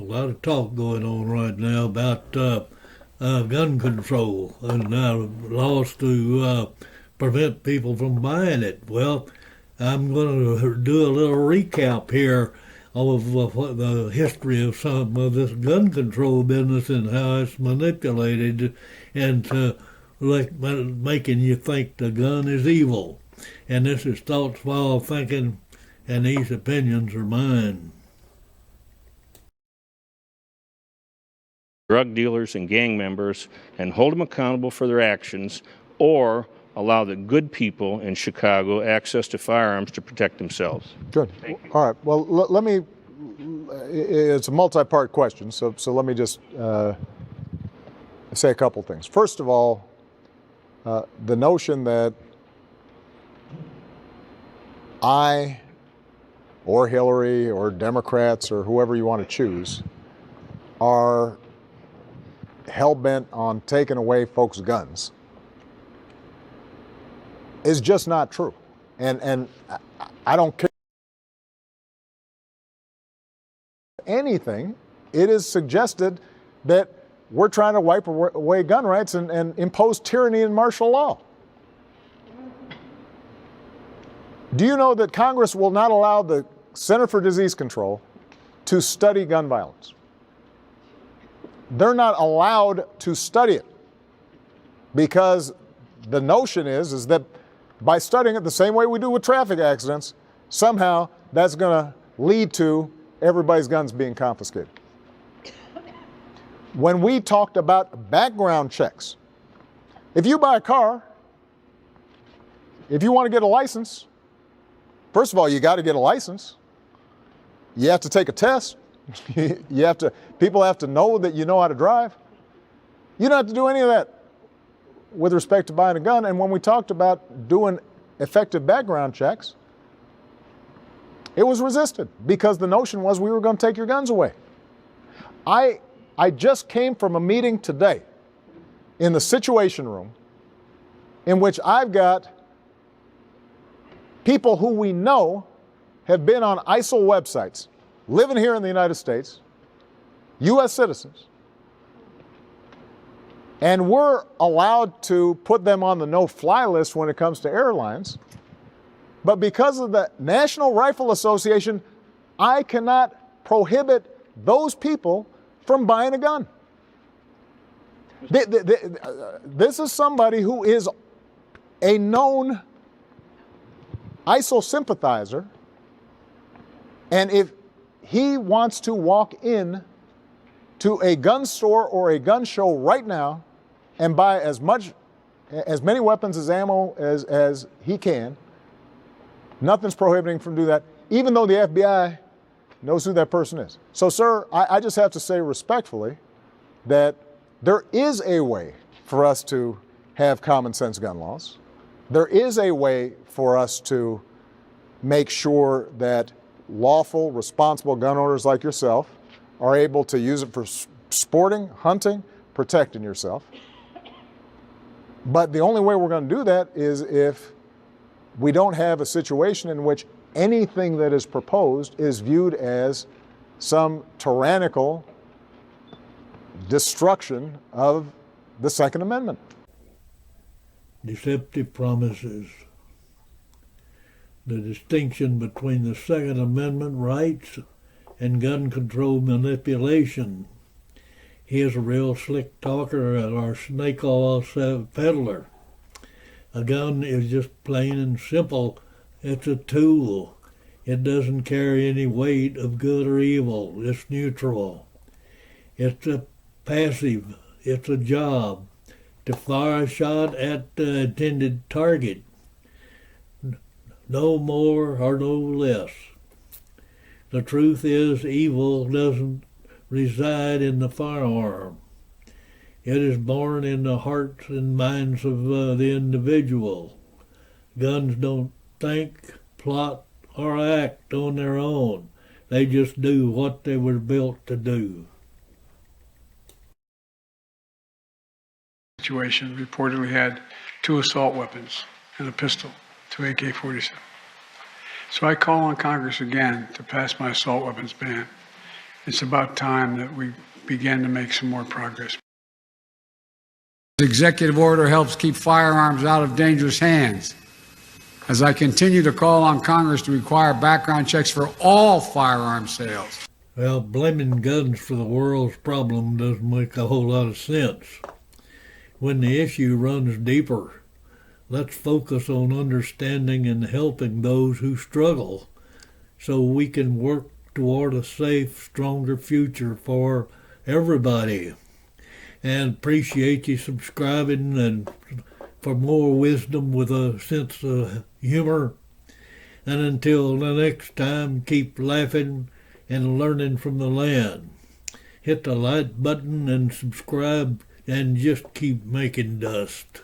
a lot of talk going on right now about gun control and laws to prevent people from buying it. Well, I'm going to do a little recap here of what the history of some of this gun control business and how it's manipulated into making you think the gun is evil. And this is thoughts while thinking, and these opinions are mine. Drug dealers and gang members and hold them accountable for their actions, or allow the good people in Chicago access to firearms to protect themselves? Good. All right. Well, let me, it's a multi-part question, so let me just say a couple things. First of all, the notion that I or Hillary or Democrats or whoever you want to choose are hell-bent on taking away folks' guns is just not true. And I don't care anything. It is suggested that we're trying to wipe away gun rights and impose tyranny and martial law. Do you know that Congress will not allow the Center for Disease Control to study gun violence? They're not allowed to study it because the notion is that by studying it the same way we do with traffic accidents, somehow that's going to lead to everybody's guns being confiscated. When we talked about background checks, if you buy a car, if you want to get a license, first of all, you got to get a license. You have to take a test. People have to know that you know how to drive. You don't have to do any of that with respect to buying a gun. And when we talked about doing effective background checks, it was resisted because the notion was we were going to take your guns away. I just came from a meeting today in the Situation Room in which I've got people who we know have been on ISIL websites, living here in the United States, U.S. citizens, and we're allowed to put them on the no-fly list when it comes to airlines. But because of the National Rifle Association, I cannot prohibit those people from buying a gun. This is somebody who is a known ISIL sympathizer, and if he wants to walk in to a gun store or a gun show right now and buy as many weapons as ammo as he can, nothing's prohibiting him from doing that, even though the FBI knows who that person is. So, sir, I just have to say respectfully that there is a way for us to have common sense gun laws. There is a way for us to make sure that lawful, responsible gun owners like yourself are able to use it for sporting, hunting, protecting yourself. But the only way we're going to do that is if we don't have a situation in which anything that is proposed is viewed as some tyrannical destruction of the Second Amendment. Deceptive promises. The distinction between the Second Amendment rights and gun control manipulation. He's a real slick talker or snake oil peddler. A gun is just plain and simple. It's a tool. It doesn't carry any weight of good or evil. It's neutral. It's a passive. It's a job to fire a shot at the intended target. No more or no less. The truth is, evil doesn't reside in the firearm. It is born in the hearts and minds of the individual. Guns don't think, plot, or act on their own. They just do what they were built to do. Situation reportedly had 2 assault weapons and a pistol, 2 AK-47. So I call on Congress again to pass my assault weapons ban. it's about time that we began to make some more progress. The executive order helps keep firearms out of dangerous hands. As I continue to call on Congress to require background checks for all firearm sales. Well, blaming guns for the world's problem doesn't make a whole lot of sense. When the issue runs deeper, let's focus on understanding and helping those who struggle so we can work toward a safe, stronger future for everybody. And appreciate you subscribing and for more wisdom with a sense of humor. And until the next time, keep laughing and learning from the land. Hit the like button and subscribe and just keep making dust.